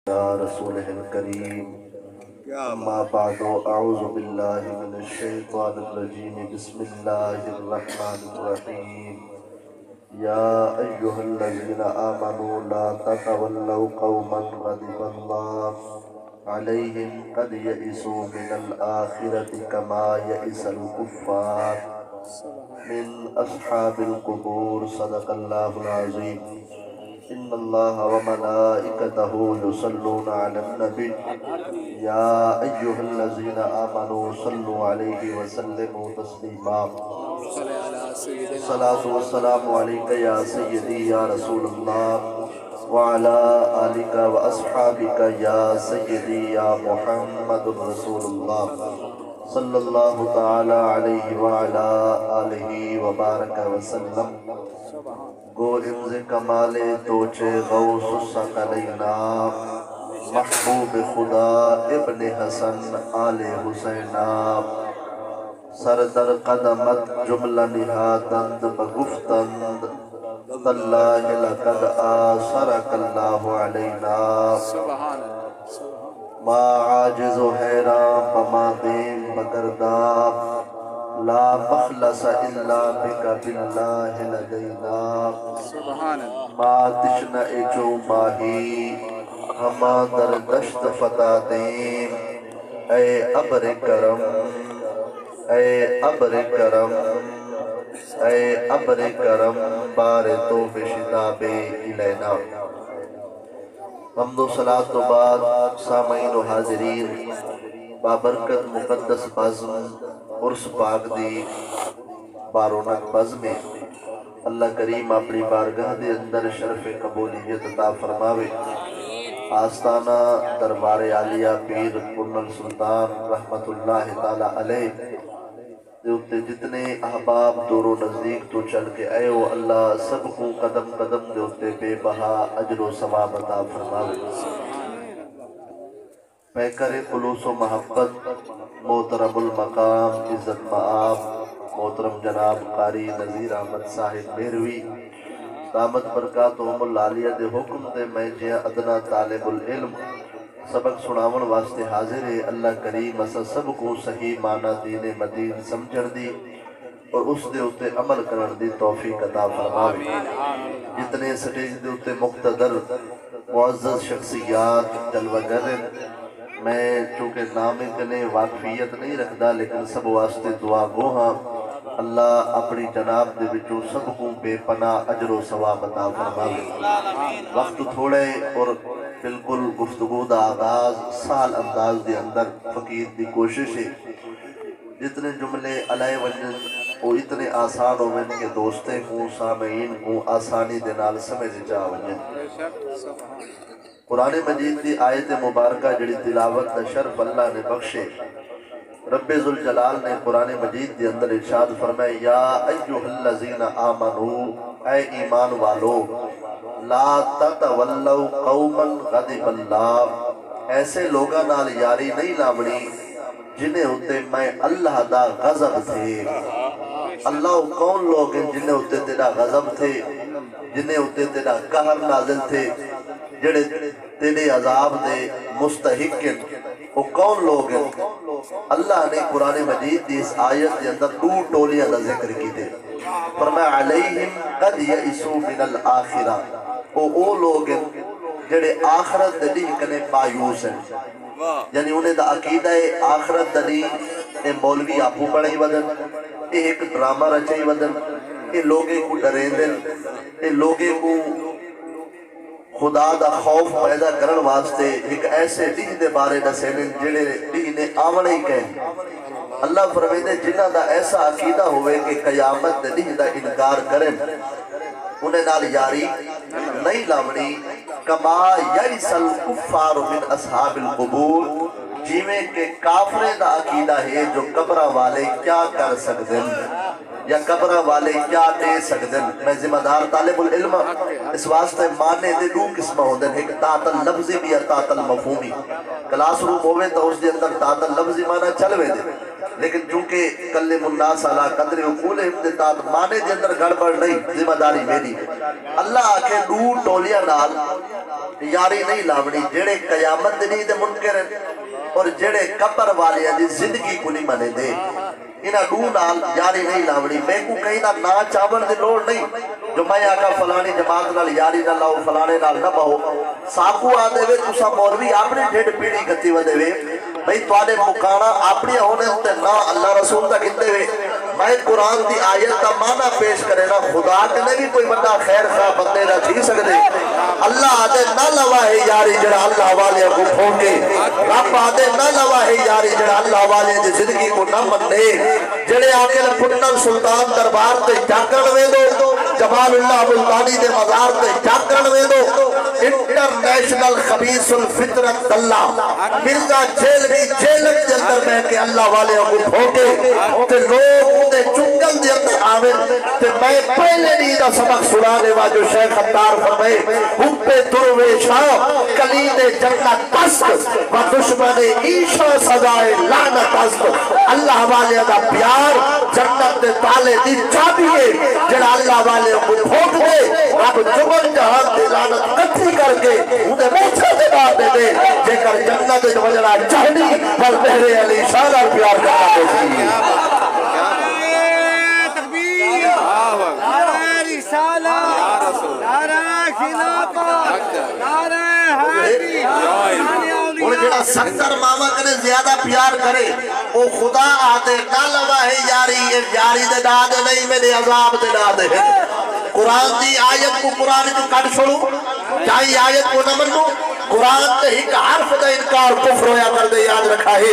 يا رسوله الكريم أما بعد أعوذ بالله من الشيطان الرجيم بسم الله الرحمن الرحيم يا أيها الذين آمنوا لا تتولوا قوما غضب الله عليهم قد يئسوا من الآخرة كما يئس الكفار من أصحاب القبور صدق الله العظيم إن الله وملائكته يصلون على النبي يا أيها الذين آمنوا صلوا عليه وسلموا تسليما الصلاة والسلام عليك يا سيدي يا رسول الله وعلى آلك وأصحابك يا سيدي يا محمد رسول الله صلی اللہ تعالی علیہ وعلا آلہ وبارک وسلم گو انز کمال توچے غوث سقلینا محبوب خدا ابن حسن آل حسینہ سردر قدمت جملہ نہادند بگفتند تاللہ لقد آثرک اللہ علینا ما عاجز و حیران بما دیم بگرداب لا مخلص الا بک باللہ لدینا ما تشن اجو ماہی ہما در دشت فتح دیم اے ابر کرم اے ابر کرم اے ابر کرم بار تو بشتاب الینا حمد و صلاة و بعد سامعین و حاضرین بابرکت مقدس بزم عرس پاک دی بارونک بزم میں اللہ کریم اپنی بارگاہ دے اندر شرف قبولیت عطا فرماوے آستانہ دربار عالیہ پیر پرنل سلطان رحمت اللہ تعالی علیہ دے جتنے احباب دور و نزدیک تو چل کے اے و اللہ سب کو قدم قدم دے اتے بے بہا اجر و ثواب عطا فرماوے پیکر خلوص و محبت محترم المقام عزت مآب محترم جناب قاری نذیر احمد صاحب میروی دامت برکاتہم العالیہ دے حکم دے میں جہاں ادنا طالب العلم سبق سناون واسطے حاضر ہے اللہ کریم اسا سب کو صحیح معنی دین مدین سمجھن دی اور اس دے اتے عمل کرن دی توفیق عطا فرماوے جتنے سٹیج دے اتے مقتدر معزز شخصیات جلوہ گر میں چونکہ نام کنے واقفیت نہیں رکھدا لیکن سب واسطے دعا گوہاں اللہ اپنی جناب دے وچوں سب کو بے پناہ اجر و ثواب عطا فرماوے وقت تھوڑے اور بالکل گفتگو دا آغاز سال انداز دے اندر فقیر دی کوشش ہے جتنے جملے علیہ وجن وہ اتنے آسان ہو من کے دوستے ہوں سامعین ہوں آسانی دے نال سمجھ جا وجن قرآن مجید دی آیت مبارکہ جڑی تلاوت دا شرف اللہ نے بخشے رب ذوالجلال نے قرآن مجید دی اندر ارشاد فرمائے یا ایوہ الذین آمنو اے ایمان والو لا تتولو قوما غضب اللہ ایسے لوگاں نال یاری نہیں لابڑی جنہیں ہوتے میں اللہ دا غضب تھے اللہ کون لوگ ہیں جنہیں ہوتے تیرا غضب تھے جنہیں ہوتے تیرا قہر نازل تھے جڑے تیرے عذاب دے مستحق ہیں وہ کون لوگ ہیں اللہ نے قرآن مجید دی اس آیت کے اندر دو ٹولیاں دا ذکر کی دے فرمایا علیہم قد یئسوا من الآخرہ وہ لوگ ہیں جڑے آخرت دلی کنے مایوس ہیں یعنی انہیں دا عقیدہ آخرت دلی اے مولوی آپو پڑھائی ودن اے ایک ڈرامہ رچائی ودن اے لوگے کو ڈرین دن اے لوگے کو خدا دا خوف پیدا کرن واسطے ایک ایسے ڈیہ دے بارے نسینن جڑے ڈیہ نے آونے ہی کہیں اللہ فرمیدے جنہ دا ایسا عقیدہ ہوئے کہ قیامت دے ڈیہ دا انکار کریں انہیں نال یاری نہیں لامنی کما یئس الکفار من اصحاب القبور جیویں کہ کافرے دا عقیدہ ہے جو قبرہ والے کیا کر سکتے ہیں یا قبرہ والے کیا دے سکتے ہیں میں ذمہ دار طالب العلم اس واسطے ماننے دے دو قسمہ ہوندے ہیں ایک تاعت اللفظی بھی یا تاعت المفہومی کلاس روم ہوئے تو اس دے اندر تاعت اللفظی مانا چلوے دے لیکن چونکہ کلم الناس علی قدر عقولہم دے تات مانے دے اندر گڑبڑ نہیں، ذمہ داری میری ہے۔ اللہ آکھے دو ٹولیاں نال یاری نہیں لاونی، جڑے قیامت دی دے منکر ہیں اور جڑے قبر والے دی زندگی کو نہیں منے دے، انہاں دو نال یاری نہیں لاونی۔ میں کو کہیں نہ چاون دی لوڑ نہیں جو میں آکھا فلانی جماعت نال یاری نہ لاؤ، فلانے نال نہ بہو۔ ساکو آ دے وے تسا مولوی اپنی ڈھڈ پیڑی گتی ودے وے بھئی تواڈے مکانا اپنی ہونے تے نہ اللہ رسول دا کہندے وے۔ میں قرآن دی آیت کا معنی پیش کرے نا، خدا کنے بھی کوئی بندہ خیر خواہ بندے نہ تھی سکتے۔ اللہ آدھے نہ لواہے یاری جڑا اللہ والے کو پھونکے، رب آدھے نہ لواہے یاری جڑا اللہ والے دی زندگی کو نہ منے۔ جڑے آکل پنن سلطان دربار تے جاکرن وے دو، جمال اللہ ملتانی دے مزار تے جاکرن وے دو، انٹرنیشنل خبیث الفطرت اللہ مرزا جیل بھی جیلت دے اندر میں کہ اللہ والے کو پھونکے تے لوگ دے چنگل دے اندر آویں تے میں پہلے نہیں دا سبق سنانے واجو شیخ خطار فرمائے ہم پہ درویشاں کلید جنت تسک و دشمن عیشہ سزائے لعنت تسک۔ اللہ والے دا پیار جنت دے تالے دی چابی ہے جڑا اللہ والے کو پھونک دے رب جمل جہاں دے لعنت کتھی کر کے انہیں موچھا دے بات دے دے جے کر جنت دے وجرہ چاہنی پر بہرے علی شان اور پیار کرنا دے اور جڑا ستر ماما کنے زیادہ پیار کرے او خدا آتے نہ لواہے یاری، یہ یاری دے دادے نہیں میرے عذاب دے دادے ہیں۔ قرآن دی آیت کو قرآن کو کٹ چھوڑو، چاہی آیت کو نہ منو، قرآن تے ہی کا حرف دا انکار کفر ہویا کر دے یاد رکھا ہے۔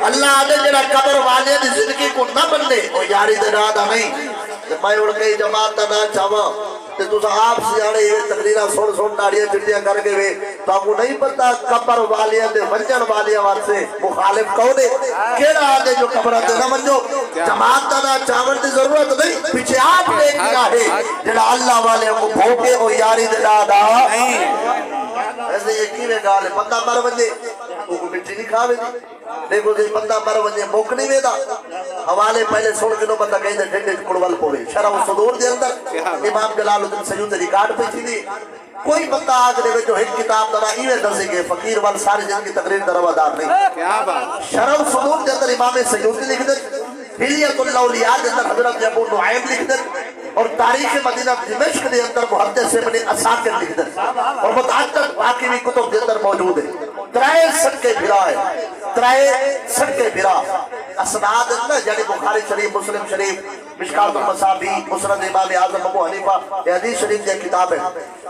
اللہ آدھے جڑا قبر والے دی زندگی کو نہ بننے او یاری دے دادا نہیں۔ میں اڑ گئی جماعت نہ چاہواں تے تُسا آپ سیاڑے یہ تقریرہ سن ناڑیاں چڑیاں کر کے وے تو آپ کو نہیں پتا قبر والیاں دے منجن والیاں واسطے مخالف کونے کیڑا آدھے جو قبرہ دے نہ منجو۔ جماعت نہ چاون دی ضرورت نہیں، پیچھے آپ لے گیا ہے جڑا اللہ والے کو بھوکے اور یاری دے دادا ایسے یقین ہے گالے بندہ مر ونجے وہ کو مٹی نہیں کھاوے دی دیکھو جی بندہ مر ونجے موک نہیں ویدا حوالے پہلے سن کے نو بندہ کہیں دے ڈھنڈے کڑول پوے شرح و صدور دے اندر امام جلال الدین سیوطی ریکارڈ پہ تھی دی کوئی بندہ آگ دے جو ایک کتاب درہ ایوے درسے گے فقیر وال سارے جن کی تقریر دروادار نہیں۔ شرح و صدور دے اندر امام سیوطی لکھ دے، حلیت اللہ اولیاء دے اندر حضرت ابو نعیم لکھ دے، اور تاریخ مدینہ دمشق دے اندر محدث ابن اساکر لکھ دے اور متعدد باقی بھی کتب دے اندر موجود ہے۔ ترائے سڑکے بھرا ہے، ترائے سڑکے بھرا اسناد اندر یعنی بخاری شریف، مسلم شریف، مشکات المصابی، مسند امام اعظم ابو حنیفہ، یہ حدیث شریف دے کتاب ہے۔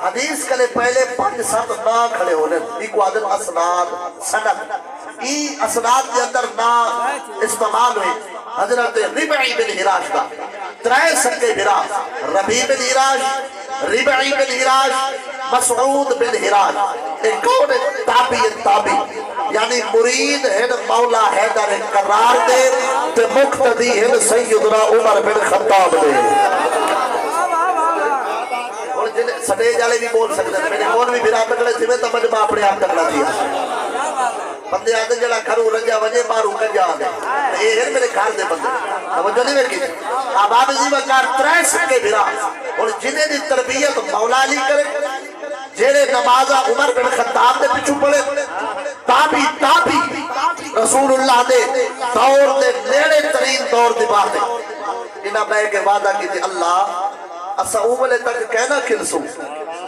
حدیث کلے پہلے 5-7 نا کھڑے ہونے ایک وعدن اسناد سند ای اسناد کے اندر نا استعمال ہوئے حضرت ربعی بن حراش کا ترائے سکے بھرا ربی بن حراش، ربعی بن حراش، مسعود بن حراش، ایک کون تابی یعنی مرید ہے مولا حیدر قرار دے تے مقتدی ہے سیدنا عمر بن خطاب دے۔ اور جن سٹے جالے بھی بول سکتے ہیں، میرے بول بھی بھرا تکڑے تھے میں تمہیں ماں اپنے آپ تکڑا دیا بندے آدھے جڑا گھروں رنجا وجے بارو کنجا آدھے یہ ہے میرے گھر دے بندے توجہ نہیں میں کی آباب زیبکار ترائے سکے بھرا اور جنہیں دی تربیت مولا علی کرے جیرے نمازہ عمر بن خطاب دے پچھو پڑے تابی رسول اللہ دے دور دے نیڑے ترین دور دی بات ہے۔ انہاں بے کے وعدہ کی تھی اللہ اسا اوملے تک کہنا کھلسو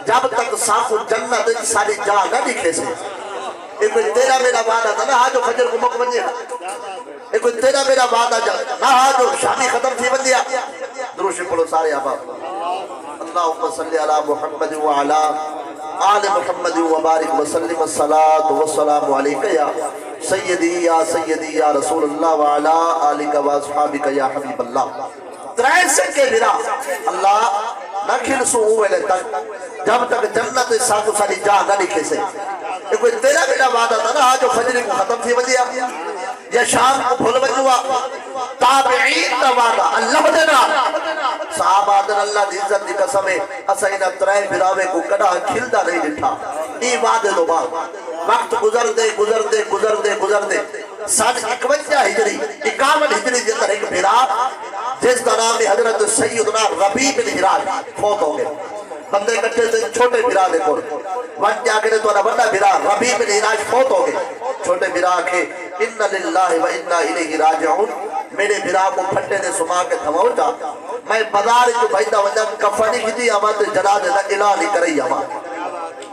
جب تک ساکو جنت ساری جا نہ دکھے سے۔ ایک کوئی تیرا میرا وعدہ تھا نا آجو فجر کو مک بن گیا، ایک کوئی تیرا میرا وعدہ جا نا آجو شامی ختم تھی بن گیا۔ دروشی پڑھو سارے آباب اللہم صلی علی محمد وعلا آل محمد وبارک وسلم الصلاة والسلام علیکہ یا سیدی یا رسول اللہ وعلا آلک واصحابک یا حبیب اللہ۔ ترائے سکے بھرا اللہ نہ کھلسو ہوئے تک جب تک جنت ساکو ساری جا نہ لکھے سے۔ ایک کوئی تیرا میرا وعدہ تھا نا آج فجر کو ختم تھی بجیا یا شام کو بھول بجوا تابعین دا وعدہ اللہ دینا صحابہ دن اللہ دی عزت دی قسم ہے اسا انہا ترائے بھراوے کو کڑا کھلدا نہیں لٹھا ای وعدے دو بات وقت گزر دے سن 51 ہجری 51 ہجری کے اندر ایک بھرا جس کا نام ہے حضرت سیدنا ربیع بن ہراش فوت ہو گئے. بندے کٹھے سے چھوٹے بھرا دے کول ون جا کے تو بڑا بھرا ربیع بن ہراش فوت ہو گئے. چھوٹے بھرا کے ان للہ و انا الیہ راجعون میرے بھرا کو پھٹے دے سما کے تھماؤ جا میں بازار جو بھیجا وجہ کفنی کی آمد جنازے دا اعلان ہی کرئی آمد.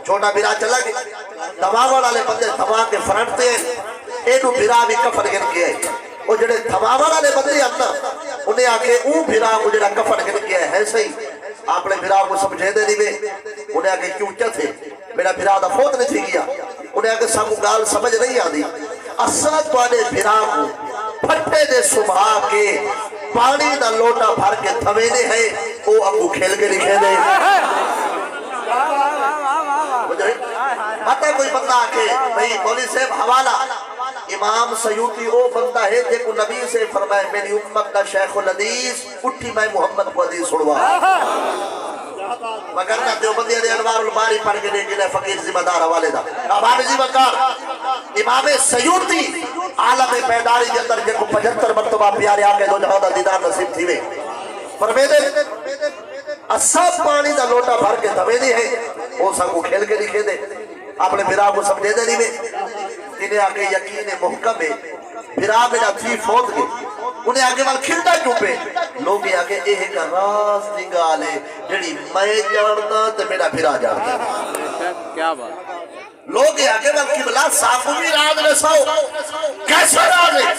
چھوٹا بھرا چلا گیا تمام والے بندے تھما کے فرنٹ تے اینو بھرا بھی کفن گن کے آئے. وہ جڑے تمام والے بندے اپنا انہیں آکے اون بھرا کو جڑا کفن گن کے ہے صحیح آپ نے بھرا کو سمجھے دے دیوے. انہیں آکے کیوں کیا تھے میرا بھرا دا فوت نہیں تھی گیا. انہیں آکے سامو گال سمجھ نہیں آدھی اصلا تو آنے بھرا کو پھٹے دے صبح کے پانی دا لوٹا بھر کے تھوینے ہیں وہ اگو کھیل کے لکھے دے. مطلب کوئی بندہ آکے بھئی مولی صاحب حوالہ امام سیوطی وہ بندہ ہے جے کو نبی سے فرمائے میری امت کا شیخ الحدیث اٹھی میں محمد کو حدیث سنوا مگر نہ دیوبندی دے انوار الباری پڑھ کے دیکھ لے فقیر ذمہ دار حوالے دا. امام ذمہ دار امام سیوطی عالم پیداری کے اندر جے کو 75 مرتبہ پیارے آکے دو جہاں دا دیدار نصیب تھی وے فرمیدے اصاب پانی دا لوٹا بھر کے دھوے دی ہے وہ سب کو کھیل کے لکھے دے. اپنے بھرا کو سمجھے دے نہیں میں انہیں آگے یقین محکم ہے بھرا میرا تھی فوت گئے. انہیں آگے وال کھلتا کیوں پہ لوگ آگے ایک راز نگالے جڑی میں جانتا تو میرا بھرا جانتا. کیا بات لوگ آگے وال قبلہ صافو بھی راز رساؤ کیسا راز ہے.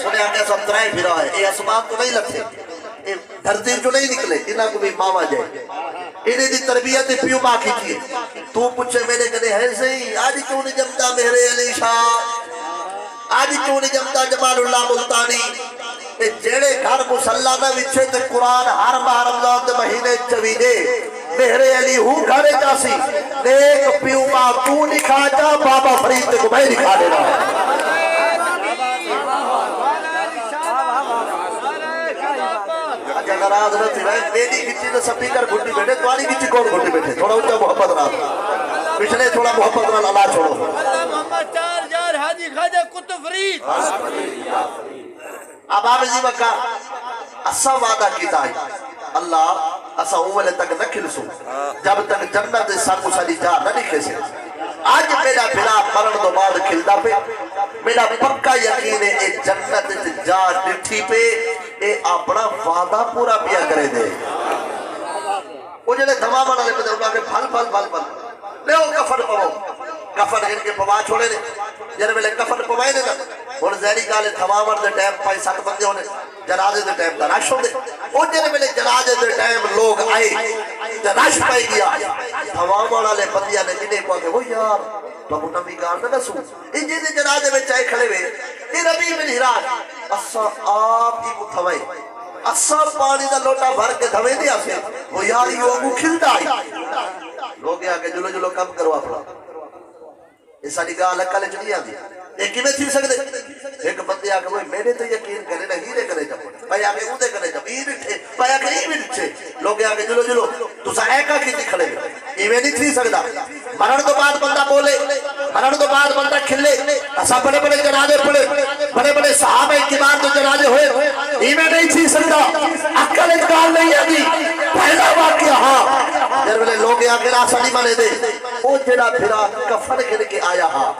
انہیں آگے سب ترائے بھرا ہے یہ اسمان تو نہیں لگتے دھرتی جو نہیں نکلے انہاں کو بھی ماما جائے انہیں دی تربیت پیو ماں کی تھی. تو پوچھے میرے کنے ہے صحیح آج کیوں نہیں جمتا میرے علی شاہ آج کیوں نہیں جمتا جمال اللہ ملتانی جیڑے گھر مسلح میں وچھے تے قرآن ہر ماہ رمضان دے مہینے چویدے میرے علی ہوں گھرے جاسی نیک پیو ماں تو نکھا جا بابا فرید تے کو میں نکھا دے رہا ہے. ناراض نہ تھی میری گچی تو سپیکر گھٹی بیٹھے توالی گچی کون گھٹی بیٹھے تھوڑا اونچا محبت نہ پچھلے تھوڑا محبت نہ اللہ چھوڑو. اللہ محمد چار جار حاجی خواجہ کتب فرید اب آپ جی مکہ اسا وعدہ کیتا ہے اللہ اسا اوملے تک نہ کھلسو جب تک جنت سان کو ساری جا نہ لکھے سے. آج میرا بھرا مرن دو بعد کھلتا پہ میرا پکا یقین ہے اے جنت جا ڈٹھی پہ اے اپنا وعدہ پورا پیا کرے دے. وہ جنہیں دھمامہ نہ لے پہ دے انہوں نے پھل لے وہ کفن پڑھو کفن ان کے پوا چھوڑے دے جنہیں میں لے کفن پوائے دے گا اور زہری کالے دھمامہ دے ٹائم پائی 7 بندے ہونے جنازے دے ٹائم دراش ہو دے. وہ جنہیں میں لے جنازے دے ٹائم لوگ آئے دراش پائی گیا دھمامہ نہ لے بندیاں نے جنہیں کو آگے وہ یار بابو نبی کار نہ سو ان جیسے جنازے میں چاہے کھڑے ہوئے یہ ربیع بن ہراش اسا آپ ہی کو تھوائے اسا پانی دا لوٹا بھر کے دھوے دیا سے وہ یاری وہ کو کھلتا آئی. لوگ آگے جلو جلو کم کرو اپنا اس نگاہ الگ کالے چلی آدھی ایک ہی میں تھی سکتے ایک بندے آگے وہ میرے تو یقین کرے نہ ہی رے کرے جب بھائی آگے اودے کرے جب ہی بٹھے بھائی آگے ہی بٹھے لوگ آگے جلو جلو تو سا ایکا کی تھی کھڑے ایویں نہیں تھی سکتا. مرن تو بعد بندہ بولے مرن تو بعد بندہ کھلے ایسا بڑے بڑے جنازے پڑے بڑے بڑے صحابہ اکبار تو جنازے ہوئے ایویں نہیں تھی سکتا. عقل اقدال نہیں آدھی پہلا واقعہ ہاں جب بلے لوگ آگے راسا نہیں مانے دے وہ جڑا پھرا کفن کر کے آیا ہاں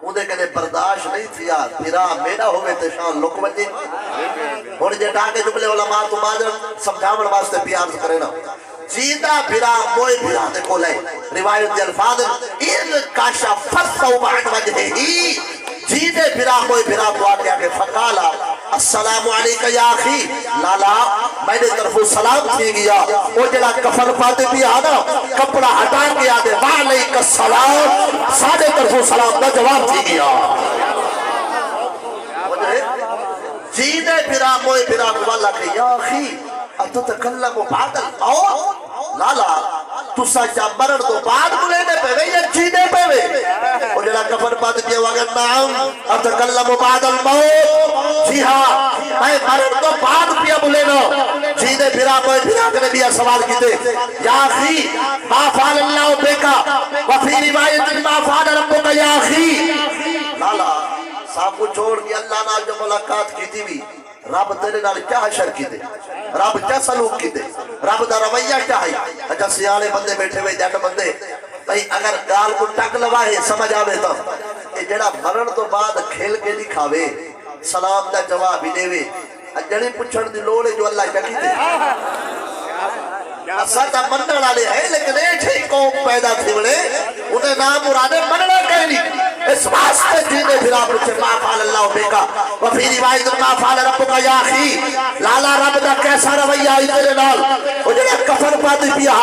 اندھے کنے برداشت نہیں تھیا پھرا میرا ہوئے تشان لک بجے اور جے ڈاکے جملے علماء تو مادر سمجھامن واسطے پیار کرے نا جیدہ بھرا موئے بھرا دے کو لے روایت دے الفاظ ان کاشا فصو بعد وجہ ہی جیدے بھرا موئے بھرا کو آتے آگے فقالا السلام علیکہ یا اخی لالا میں نے طرف سلام تھی گیا وہ جلا کفن پاتے بھی آنا کپڑا ہٹا کے آدھے وعلیکہ السلام ساڑھے طرف سلام کا جواب تھی گیا. جیدے بھرا موئے بھرا کو اللہ کہ یا اخی اتتکلم بعد الموت لالا تو سچا مرن تو بعد بلینے پہ وے یا جینے پہ وے وہ جڑا کفن پات کیا وگا نام اتکلم بعد الموت جی ہاں میں مرن تو بعد پیا بلینا جینے پھرا موئے پھرا کرنے بھی سوال کیتے یا اخی ما فعل اللہ بیکا وفی روایت ما فعل ربکا یا اخی لالا سب کو چھوڑ کے اللہ نال جو ملاقات کی تھی بھی رب تیرے نال کیا حشر کی دے رب کیا سلوک کی دے رب دا رویہ کیا ہے اچھا سیالے بندے بیٹھے ہوئے جٹ بندے بھئی اگر گال کو ٹک لوائے سمجھ آوے تو یہ جڑا مرن تو بعد کھیل کے دکھاوے سلام دا جواب ہی دے وے جڑی پچھڑ دی لوڑے جو اللہ کیا کی دے اساتا منڈر والے ہیں لیکن ایٹھے قوم پیدا تھی بڑے انہیں نام مرانے منڈا کہنی اس واسطے جینے پھر آپ رچے ما فعل اللہ بیکا وفی روایت ما فعل رب کا یا اخی لالا رب دا کیسا رویہ آئی تیرے نال وہ جنہیں کفر پاتی پیا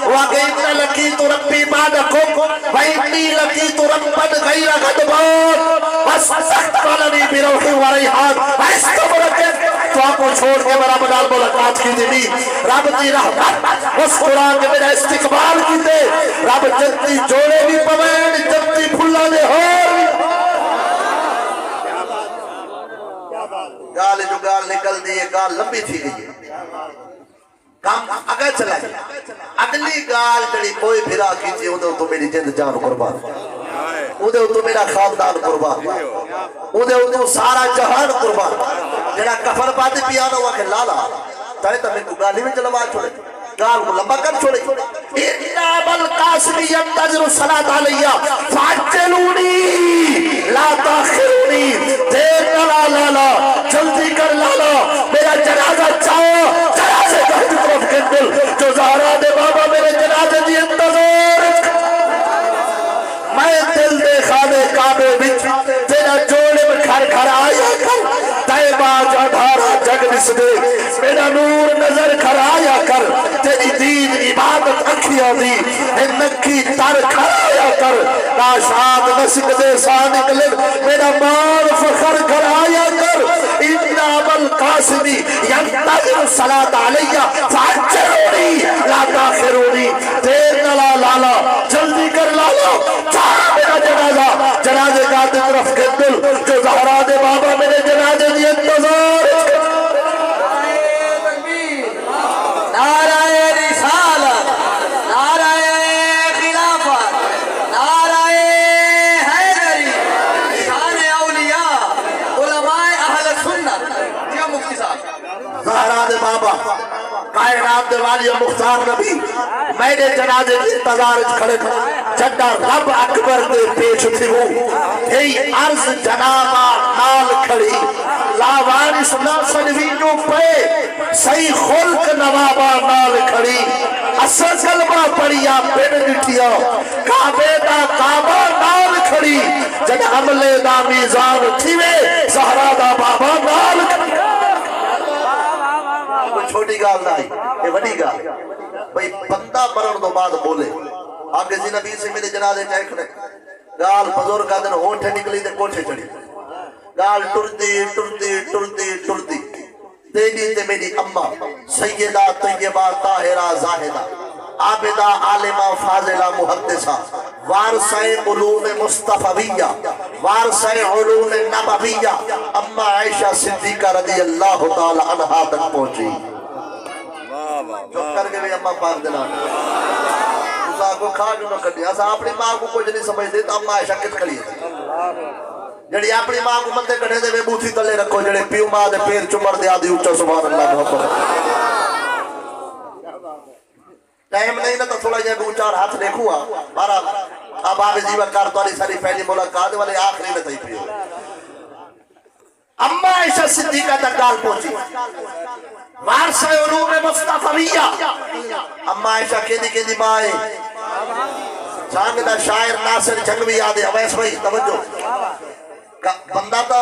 واقعی اتنا لکی تو ربی بادکم وینی لکی تو ربن غیر غدبان وَسَّخْتَ قَلَنِي بِرَوْحِ وَرَيْحَانِ وَإِسْتَبْرَكَتْ تو آپ کو چھوڑ کے میرا بدال ملاقات کی دی رب دی رحمت اس قرآن کے میرا استقبال کی دے رب جنتی جوڑے بھی پوین جنتی پھلا دے ہو گال جو گال نکل دیئے گال لمبی تھی گئی کام اگر چلا گیا اگلی گال جڑی کوئی پھرا کی تھی ادھے تو میری جند جان قربان ادھے تو میرا خاندان قربان ادھے سارا جہان قربان جڑا کفر پاتی پیانا ہوا کہ لالا تاہے تمہیں کو گالی میں چلوا چھوڑے گال کو لمبا کر چھوڑے اِنَّا بَالْقَاسِمِ يَنْتَجْرُ الصَّلَاةَ عَلَيَّا فَعَجَّلُونِي لَا تَأْخِرُونِي دیر نہ لالا جلدی کر لالا میرا جنازہ چاہو جنازے کا طرف کے دل جو زہرا دے بابا میرے جنازے دی انتظار میں دل دے خانے کعبے بچ تیرا جوڑے میں کھر کھر آیا کر تیبہ جڑھارا جگ نس دے میرا نور نظر کھر آیا کر تیری دین عبادت اکھیاں دی نکی تر کھر آیا کر ناشاد نسک دے سانک لگ میرا مال فخر کھر آیا کر اِنَّا بَالْقَاسِمِ يَنْتَظِرُ الصَّلَاةَ عَلَيَّا فَعَجَّلُونِي لَا تَأْخِرُونِي دیر نہ لالا جلدی کر لالا میرا جنازہ جنازے کا طرف کے دل جو زہرا دے بابا میرے جنازے دی انتظار نعرہ رسالت نعرہ خلافت نعرہ حیدری شان اولیاء علماء اہل سنت یہ مفتی صاحب زہرا دے بابا کائنات دے والی مختار نبی میرے جنازے کی انتظار کھڑے جڈا رب اکبر دے پیش تھی ہوں ہی عرض جنابہ نال کھڑی لاوارس ناسنوینوں پہ صحیح خلق نوابہ نال کھڑی اصل کلمہ پڑیا پیڑ نٹھیا کعبے دا کعبہ نال کھڑی جن عملے دا میزان تھیوے زہرا دا بابا نال کھڑی چھوٹی گال نہ آئی یہ بڑی گال بھئی بندہ مرن دو بعد بولے آگے سی نبی سے میرے جنازے چاہے کھڑے گال بزرگ کا دن ہونٹے نکلی دے کوٹھے چڑھی گال ٹردی ٹردی ٹردی ٹردی تیری تے میری اممہ سیدہ طیبہ طاہرہ زاہدہ عابدہ عالمہ فاضلہ محدثہ وارثہ علوم مصطفیہ وارثہ علوم نبویہ اممہ عائشہ صدیقہ رضی اللہ تعالی عنہ تک پہنچی چپ کر کے بھی اممہ پاک دلانا خدا کو کھا جو نہ کٹی ایسا اپنی ماں کو کچھ نہیں سمجھتے تو اممہ عائشہ کت کھڑی ہے جڑی اپنی ماں کو مندے کٹھے دے بے بوتھی تلے رکھو جڑے پیو ماں دے پیر چمر دے آدھی اچھا سبحان اللہ محمد ٹائم نہیں نا تو تھوڑا جائے دو چار ہاتھ دیکھو بارہ اب آبی جیوہ کارتواری ساری پہلی ملاقات والے آخری میں تھی پیو اممہ عائشہ صدیقہ تک گال پہنچی وارثہ علوم مصطفیہ اممہ عائشہ کہنی مائے جانگدہ شاعر ناصر جنگوی آدھے اویس بھائی توجہ بندہ تا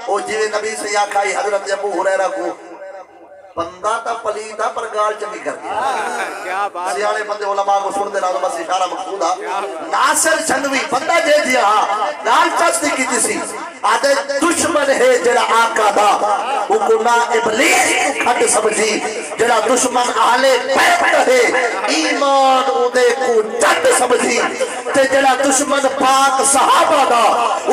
او جیوے نبی سے یا کھائی حضرت ابو حریرہ کو بندہ تا پلیتا پر گال چنگی کر دیا سیانے بندے علماء کو سن دے رہا بس اشارہ مقصود ہے ناصر جنگوی بندہ دے دیا گال چستی کی تیسی آدھے دشمن ہے جڑا آقا دا اکنا ابلیس کھٹ سمجھی جڑا دشمن آلے پیپت ہے ایمان اودے کو جد سمجھی تے جڑا دشمن پاک صحابہ دا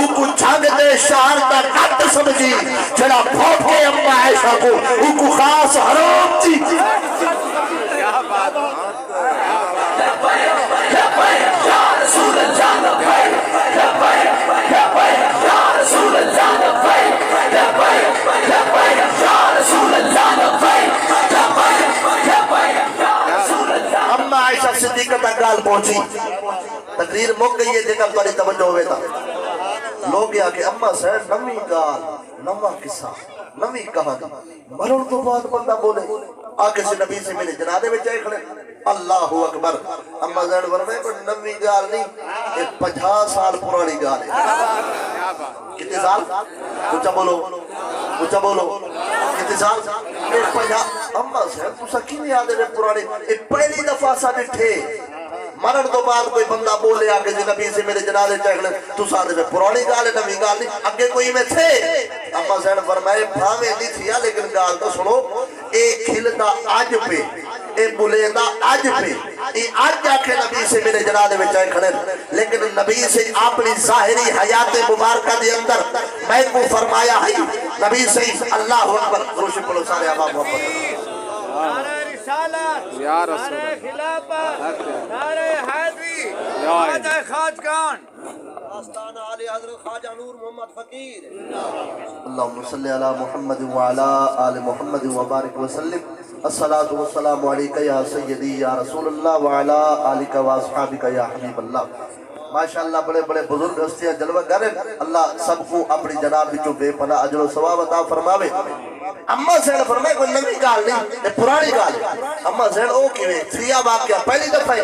اکو جھنگ دے شہر دا کٹ سمجھی جڑا بھوٹ کے اممہ عائشہ کو اکو خاص حرام تھی کیا بات یا رسول اللہ یا رسول اللہ پہنچی تقریر مک گئی ہے جیکا تاری توجہ ہوئے تھا لوگ یا کہ اممہ سین نمی گال نمہ قصہ نمی کہانی مرن تو بعد بندہ بولے آگے سے نبی سے ملے جنادے میں چاہے کھڑے اللہ اکبر اممہ زین فرمائے کوئی نمی گال نہیں یہ 50 سال پرانی گال ہے کتنے سال؟ کچھا بولو کتنے سال؟ یہ 50 اممہ زین تو سکین یاد ہے پرانی یہ پہلی دفعہ سا ڈٹھے مرن تو بعد کوئی بندہ بولے آگے سے نبی سے میرے جنازے چاہے تو ساتھ میں پرانی گال ہے نمی گال نہیں اگے کوئی میں تھے اممہ زین فرمائے بھامے نہیں تھیا لیکن گال تو سنو ایک کھلتا آج پہ ایک بلیندہ آج پہ ایک آج جا کے نبی سے میرے جنازے میں چاہے کھڑے لیکن نبی سے اپنی ظاہری حیات مبارکہ دے اندر میں کو فرمایا ہے نبی سے اللہ اکبر روشن پلو سارے آبا محبت نعرہ رسالت نعرہ خلافت نعرہ حیدری خواجہ خواجگان آستانہ علی حضرت خواجہ نور محمد فقیر اللہم صلی علی محمد وعلا آل محمد وبارک وسلم الصلاة والسلام علیکہ یا سیدی یا رسول اللہ وعلا آلکہ واصحابکہ یا حبیب اللہ ماشاءاللہ بڑے بڑے بزرگ ہستیاں جلوہ گرے اللہ سب کو اپنی جناب بچوں بے پناہ اجر و ثواب عطا فرماوے اممہ زین فرمائے کوئی نمی گال نہیں یہ پرانی گال اممہ زین او کیوئے تھریا واقعہ پہلی دفعہ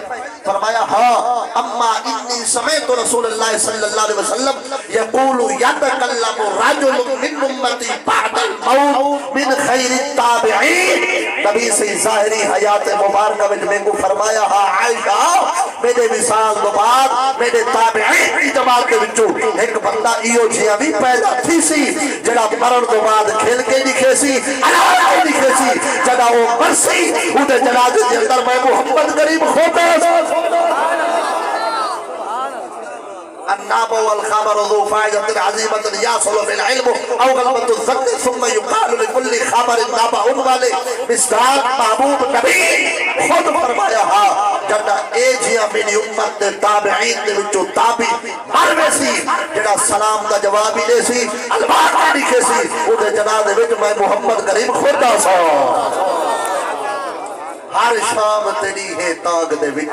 فرمایا ہاں اما انی سمیت رسول اللہ صلی اللہ علیہ وسلم یقول یتکلم رجل من امتی بعد الموت من خیر التابعین نبی سے ظاہری حیات مبارکہ میں کو فرمایا ہاں عائشہ میرے وصال دو بعد میرے تابعین کی جماعت کے بچوں ایک بندہ ایو جیاں بھی پیدا تھی سی جڑا مرن دو بعد کھیل کے دکھے سی علاوہ دکھے سی جڑا وہ مرسی انہیں جنازے کے اندر میں محمد کریم ہوتا الناب والخبر ذو فائدة عظيمة يصل بالعلم أو غلبة الظن ثم يقال لكل خبر نبأ والے مصداق محبوب نبی خود فرمایا ہاں جڑا اے جیاں میری امت دے تابعین دے وچوں تابع مروے سی جڑا سلام دا جواب ہی دے سی الباقی لکھے سی اودے جنازے وچ میں محمد کریم خدا سا ہر شام تیری ہے تاگ دے وچ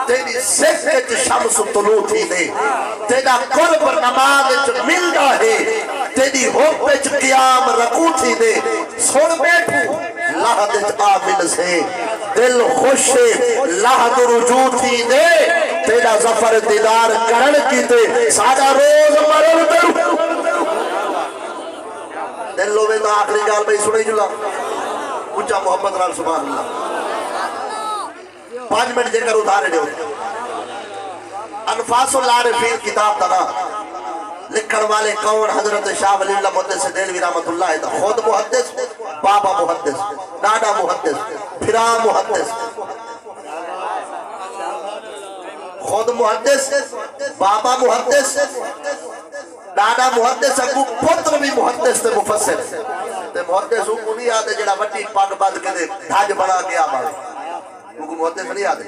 تیری سفت شمس طلوع تھی دے تیرا قرب نماز ملدا ہے تیری ہوپ وچ قیام رکوع تھی دے سن بیٹھو لحد آمن سے دل خوش لحد رجوع تھی دے تیرا ظفر دیدار کرن کی دے سادہ روز مرن دل دل لو میں تو آخری گال بھئی سنے جلا اچھا محمد رال سبحان اللہ 5 منٹ دے کر ادھارے دے ہوتے انفاس العارفین کتاب تنا لکھن والے کون حضرت شاہ ولی اللہ محدث دہلوی رحمت اللہ تھا خود محدث بابا محدث ڈاڈا محدث پھرا محدث خود محدث بابا محدث ڈاڈا محدث اگو پتر بھی محدث تے مفسر تے محدث کو نہیں آدھے جڑا وٹی پاک باد کے دے دھاج بنا کے آبا محدث نہیں آدھے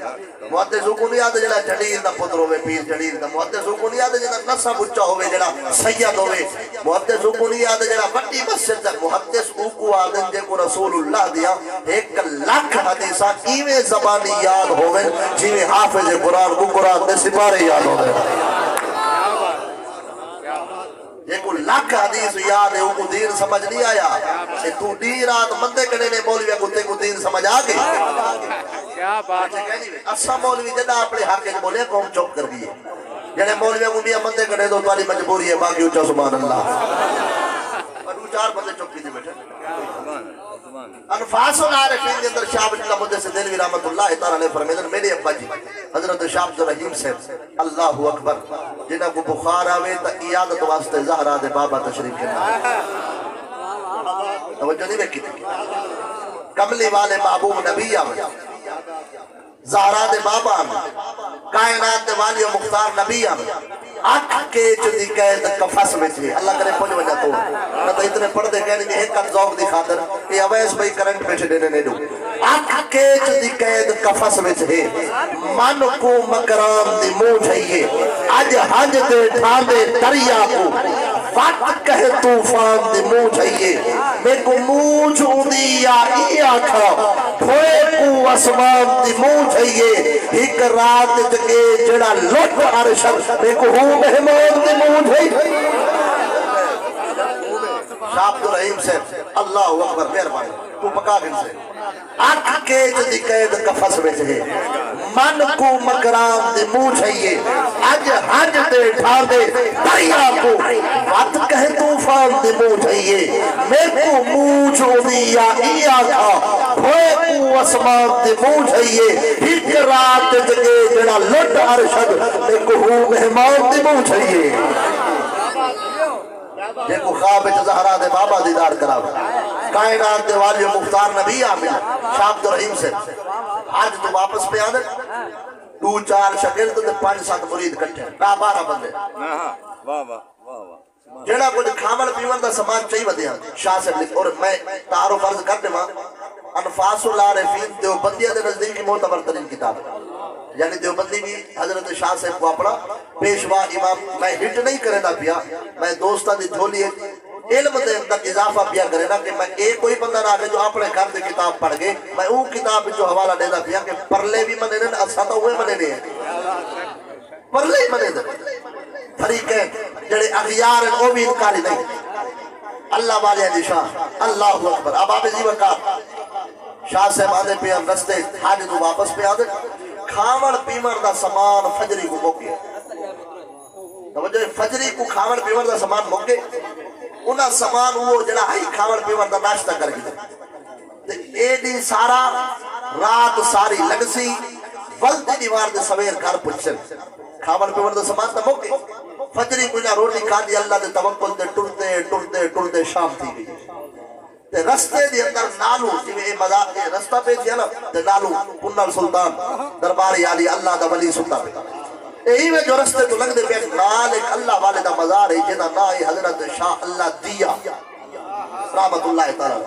محدث کو نہیں آدھے جڑا جڑیر دا پتر ہوئے پیر جڑیر دا محدث کو نہیں آدھے جڑا نصب اچھا ہوئے جڑا سید ہوئے محدث کو نہیں آدھے جڑا وٹی مسجد دا محدث کو آدھے جے کو رسول اللہ دیا 1 لاکھ حدیثہ ایویں زبانی یاد ہوئے جیویں حافظ قرآن کو قرآن دے سپارے یاد ہوئے ایک لاکھ حدیث یاد ہے وہ کو دین سمجھ نہیں آیا کہ تو دین رات مندے کنے نے مولوی کتے کو دین سمجھ آگے کیا بات ہے اصلا مولوی جنہ اپنے حق کے بولے قوم چوک کر دیئے جنہیں مولوی کو بھی مندے کنے دو تاری مجبوری ہے باقی اچھا سبحان اللہ اور دو 4 بندے چوک کی دی بیٹھے انفاس العارفین کے اندر شاہ بن اللہ محدث دہلوی رحمت اللہ تعالیٰ نے فرمیدن میرے ابا جی حضرت شاہ عبد الرحیم صاحب اللہ اکبر جنہ کو بخار آوے تا عیادت واسطے زہرہ دے بابا تشریف کے نام توجہ نہیں بیکی تھی کملی والے محبوب نبی آوے زہرہ دے بابا آوے کائنات دے والی و مختار نبی آوے آنکھ کے چلی قید کفس میں تھی اللہ کرے پہنچ وجہ تو نہ تو اتنے پڑھ دے کہنے میں ایک کت ذوق دکھا در یہ اویس بھئی کرنٹ پیچھے دینے نہیں دو آنکھ کے چلی قید کفس میں تھی من کو مکرام دی مو جائیے آج حج دے ٹھان دے دریا کو وقت کہے طوفان دے منہ چاہیے میں کو منہ چھوڑی یا ای آکھا دھوئے کو اسمان دے منہ چاہیے ایک رات جگے جڑا لٹ عرشت میں کو ہوں مہمان دے منہ چاہیے شاہ عبدالرحیم سے اللہ اکبر مہربانی تو پکا گن سے آنکھ کے جدی قید کفس میں چھے من کو مکرام دے منہ چاہیے اج حج دے ٹھار دے دریا کو وقت کہے طوفان دے منہ چاہیے میں کو منہ چھوڑی یا ای آکھا ہوئے کو اسمان دے منہ چاہیے ایک رات جگے جڑا لٹ عرشد میں کو ہوں مہمان دے منہ چاہیے جے کو خواب زہرا دے بابا دیدار کراو کائنات دے والی مختار نبی آمین شاہ عبدالرحیم سے آج تو واپس پہ آدھے 2-4 شکل تو 5-7 مرید کٹھے 12 بندے جڑا کچھ کھامل پیون دا سامان چاہیے ودے ہیں شاہ سے لکھ اور میں تعارف عرض کرنے ماں انفاس العارفین دیوبندیہ دے نزدیک کی معتبر ترین کتاب ہے یعنی دیوبندی بھی حضرت شاہ صاحب کو اپنا پیشوا امام میں ہٹ نہیں کرے نہ پیا میں دوستہ دی جھولی علم دے اندر اضافہ پیا کرے نا کہ میں ایک کوئی بندہ نہ آگے جو اپنے گھر دے کتاب پڑھ گئے میں اون کتاب جو حوالہ دے دا پیا کہ پرلے بھی منے نے اسا تو ہوئے منے نے پرلے ہی منے دے فریقین جڑے اغیار ہیں وہ بھی انکاری نہیں اللہ والے علی شاہ اللہ اکبر اب آپ جی وقت شاہ صاحب آدھے پہ ہم رستے حاج تو واپس پہ آدھے کھاوڑ پیمر دا سامان فجری کو موکے توجہ فجری کو کھاوڑ پیمر دا سامان موکے انہا سامان وہ جڑا ہی کھاوڑ پیمر دا ناشتہ کر گئے اے دی سارا رات ساری لگسی ولدی دیوار دے سویر گھر پچھن کھاوڑ پیمر دا سامان دا موکے فجری کو انہا روٹی کھا دی اللہ دے توکل دے ٹرتے شام تھی گئی تے رستے دی اندر نالو جویں مزار دے رستہ پہ تھیا نا تے نالو پنل سلطان درباری علی اللہ دا ولی سلطان یہی میں جو رستے تو لگ دے پہ نال ایک اللہ والے دا مزار ہے جنہ نائی حضرت شاہ اللہ دیا رحمت اللہ تعالی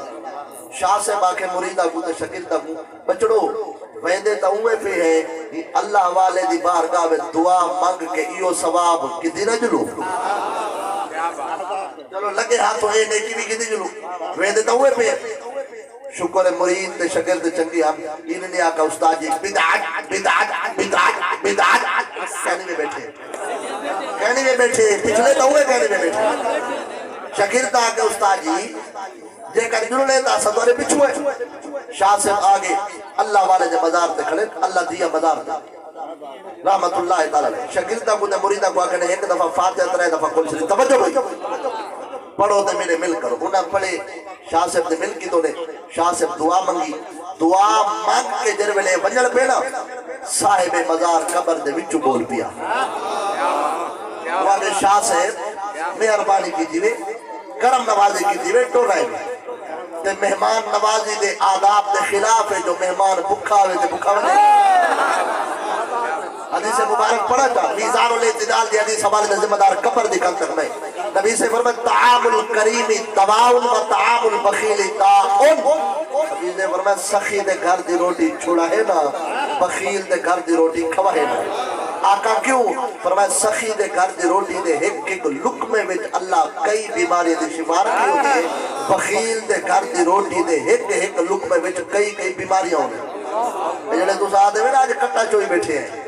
شاہ سے باقی مریدہ کو تے شکل دا کو بچڑو ویندے تا ہوئے پہ ہے اللہ والے دی بارگاہ میں دعا مانگ کے ایو ثواب کدی نہ جلو چلو لگے ہاتھوں اے نیکی بھی کدی جلو ویندے تا ہوئے پہ شکر مرید تے شکر تے چنگی ہم انہوں نے آکا استاد جی بدعات بدعات بدعات بدعات کہنے میں بیٹھے پچھلے تا ہوئے کہنے میں بیٹھے شکر تا آکا استاد جی جے کر جنہوں نے تا ستورے پچھوئے شاہ سے آگے اللہ والے جے مزار تے کھڑے اللہ دیا مزار تے رحمت اللہ تعالی شکرتا کو تے مریدہ کو آگے نے ایک دفعہ فاتحہ 3 دفعہ کل شریف توجہ بھائی پڑھو تے میرے مل کرو انہاں پڑھے شاہ صاحب دے مل کی تو نے شاہ صاحب دعا منگی دعا مانگ کے جروے ونجل پینا صاحب مزار قبر دے وچو بول پیا وہ شاہ صاحب مہربانی کی دیوے کرم نوازی کی دیوے ٹو رہے میں تے مہمان نوازی دے آداب دے خلاف ہے جو مہمان بکھا ہوئے تے بکھا ہوئے حدیث مبارک پڑھا تھا میزان الاعتدال دی حدیث حوالے دے ذمہ دار قبر دی کل تک میں نبی سے فرمایا طعام الکریم تواؤن و طعام البخیل تاؤن نبی سے فرمایا سخی دے گھر دی روٹی چھوڑا ہے نا بخیل دے گھر دی روٹی کھوا ہے نا آقا کیوں فرمایا سخی دے گھر دی روٹی دے ایک لقمے وچ اللہ کئی بیماری دی شفا رکھی ہوتی ہے بخیل دے گھر دی روٹی دے ایک لقمے وچ کئی بیماریاں ہونے جڑے تو ساتھ دے آج کٹا چوئی بیٹھے ہیں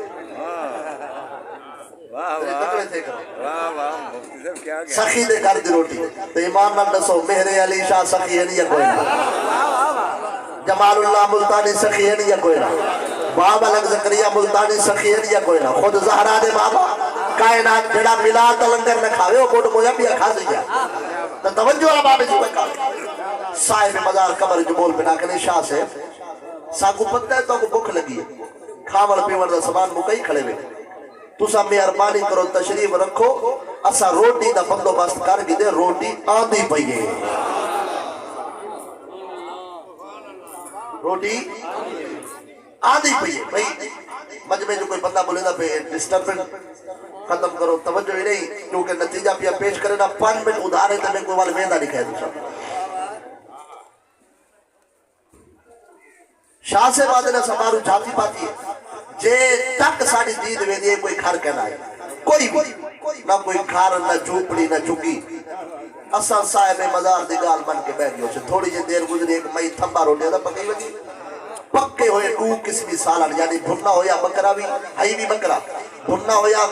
سخی دے گھر دی روٹی تو ایمان نہ دسو مہر علی شاہ سخی ہے نہیں یا کوئی نہ جمال اللہ ملتانی سخی ہے نہیں یا کوئی نہ بابا لگ زکریہ ملتانی سخی ہے نہیں یا کوئی نہ خود زہرا دے بابا کائنات جڑا ملا تلنگر نہ کھاوے وہ کوٹ مویا بھی کھا سکیا تو توجہ آپ آبے جی بکا صاحب مزار قبر جو بول پنا کنے شاہ سے ساکو پتہ ہے تو کو بکھ لگی ہے کھاور پیور دا سامان مکئی کھڑے ہوئے تو سا مہربانی کرو تشریف رکھو اسا روٹی دا بندوبست کر کے دے روٹی آندھی پئیے روٹی آندھی پئیے بھئی مجمع جو کوئی بندہ بولے دا پہ ڈسٹربنٹ ختم کرو توجہ ہی نہیں کیونکہ نتیجہ پیا پیش کرے نا 5 منٹ ادھارے تے میں کوئی والے ویندہ نہیں کہہ دوسرا شاہ سے بادے نے سمارو جاتی پاتی ہے جے تک ساڑی دید میں دیئے کوئی گھر کہنا ہے کوئی بھی نہ کوئی گھر نہ جھوپڑی نہ جھگی اساں صاحب مزار دی گال بن کے بیٹھ گئے تھوڑی جی دیر گزری ایک مئی تھمبا روٹی دا پکی وجی پکے ہوئے 2 قسمی سالن یعنی بھنا ہویا بکرا بھی ہائی بھی بکرا بھنا ہویا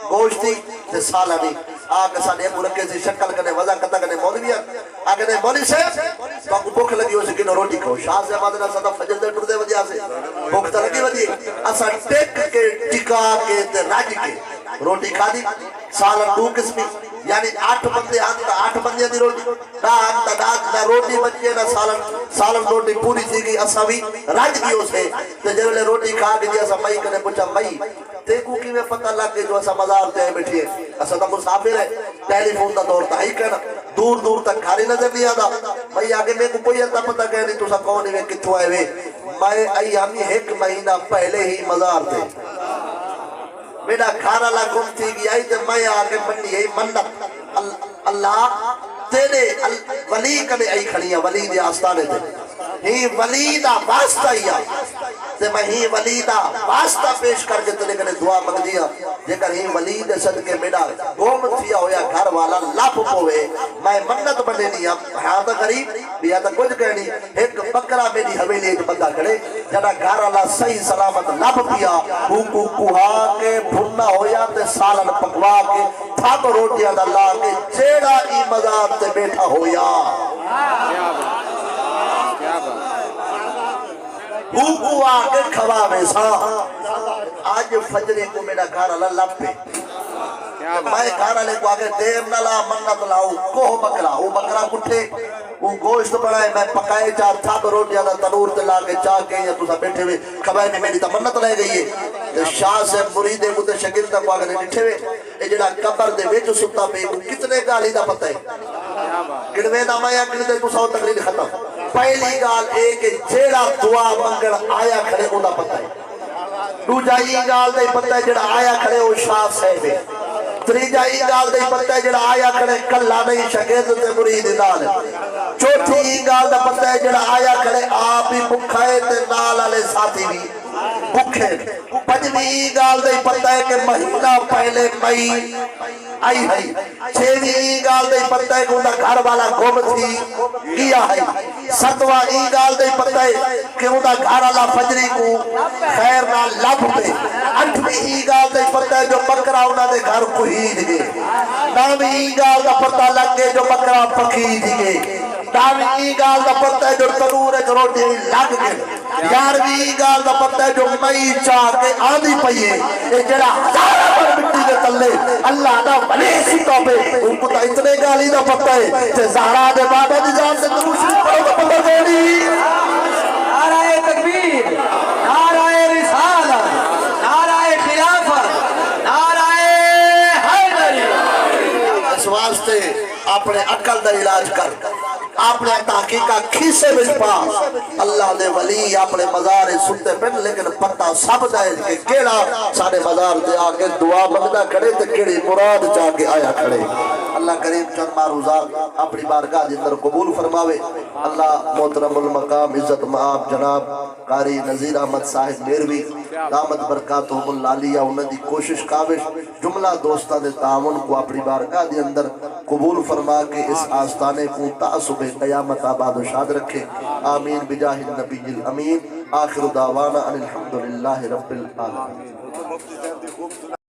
گوشتی تے سالن آگ سانے ابو رکھے سے شکل کنے وضع کتا کنے مولوی آگے نے مولوی سے تو آگو بھوک لگی ہو سکینو روٹی کھو شاہ سے مادنا صدا فجر دے ٹر دے وجہ سے بھوک تا لگی وجہ اسا ٹیک کے ٹکا کے تے راج کے روٹی کھا دی سالن 2 قسمی یعنی 8 بندے آنتا 8 بندے دی روٹی نہ آنتا نہ روٹی بچے نہ سالن روٹی پوری تھی گئی اسا بھی راج کی ہو سے تے جنہوں روٹی کھا کے دیا اسا مئی کنے پوچھا مئی دیکھو کی میں پتہ لگ گئی جو اسا مزار تے بیٹھی ہے اسا تا مسافر ہے ٹیلی فون دا دور تا ہی کہنا دور دور تک کھاری نظر نہیں آتا بھئی آگے میں کو کوئی اتا پتہ کہہ نہیں تو سا کون ہے کتھو آئے وے میں ایامی 1 مہینہ پہلے ہی مزار تے میرا کھارا لا گم تھی گیا تے میں آگے بنی ہے منت اللہ تیرے ولی کنے ای کھڑی ہے ولی دے آستانے تے ہی ولی دا واسطہ ہی تے میں ہی ولی دا واسطہ پیش کر کے تیرے کنے دعا مانگ دیا جے کر ہی ولی دے صدقے میرا گم تھیا ہویا گھر والا لاپ پوے میں منت بنے نہیں ہاں تا قریب بیا تا کچھ کہنی ایک بکرا میری حویلی ایک بندہ کھڑے جڑا گھر والا صحیح سلامت لاپ پیا کو کوہا کے بھنا ہویا تے سالن پکوا کے تھپ روٹیاں دا لا کے جیڑا ای مزار تے بیٹھا ہویا بھوکو آگے کھوا میں سا آج فجرے کو میرا گھر اللہ لپے میں گھر والے کو آگے دیر نہ لا منت لاؤ کوہ بکرا وہ بکرا کٹھے وہ گوشت بڑھائے میں پکائے 4 تھاپ روٹیاں دا تنور تے لا کے چاہ کے یا تسا بیٹھے ہوئے کھوائے میں میری تمنت رہ گئی ہے شاہ سے مریدے کو تے شکل تک آگے نٹھے ہوئے اے جڑا قبر دے وچ ستا پہ کتنے گالی دا پتہ ہے گڑوے دا مایا گڑوے تو سو تقریر ختم پہلی گال ایک جیڑا دعا منگل آیا کھڑے ہونا پتہ ہے دوجائی گال دے پتہ ہے جڑا آیا کھڑے ہو شاہ صاحب تریجائی گال دے پتہ ہے جڑا آیا کھڑے کلا نہیں شگرد تے مرید نال چوتھی گال دا پتہ ہے جڑا آیا کھڑے آپ ہی بکھائے تے نال والے ساتھی بھی بکھے پنجویں گال دے پتہ ہے کہ مہینہ پہلے مئی آئی ہے 6ویں گال دے پتہ ہے کہ انہا گھر والا گم تھی کیا ہے 7واں گال دے پتہ ہے کہ انہا گھر والا فجری کو خیر نہ لب پہ 8ویں گال دے پتہ ہے جو بکرا انہا دے گھر کو ہید گئے 9ویں گال دا پتہ لگ گئے جو بکرا پکید گئے 10ویں گال دا پتہ ہے جو تنور ایک روٹی لگ گئے 11ویں گال دا پتہ ہے جو مئی چاہ کے آدھی پئیے اے جڑا ہزارہ پر مٹی دے تلے اللہ دا ولی سی توبے ان کو تا اتنے گالی دا پتہ ہے کہ زہرا دے بابا دی جان سے نروشی پڑھو دا پتہ دیڑی نعرہ تکبیر نعرہ رسالت نعرہ خلافت نعرہ حیدری اس واسطے اپنے عقل دا علاج کر اپنے تحقیقہ کھیسے میں پا اللہ دے ولی اپنے مزار سنتے پہن لیکن پتہ سب دائے کہ کیڑا سارے مزار دے آگے دعا مگدہ کھڑے تے کیڑی مراد جا کے آیا کھڑے اللہ کریم چند معروضات اپنی بارگاہ دے اندر قبول فرماوے اللہ محترم المقام عزت معاب جناب قاری نذیر احمد صاحب میروی دامت برکاتہم العالیہ انہوں دی کوشش کاوش جملہ دوستہ دے تعاون کو اپنی بارگاہ دے اندر قبول فرما کے اس آستانے کو تعصب قیامت آباد و شاد رکھے آمین بجاہ النبی الامین آخر دعوانا ان الحمدللہ رب العالمین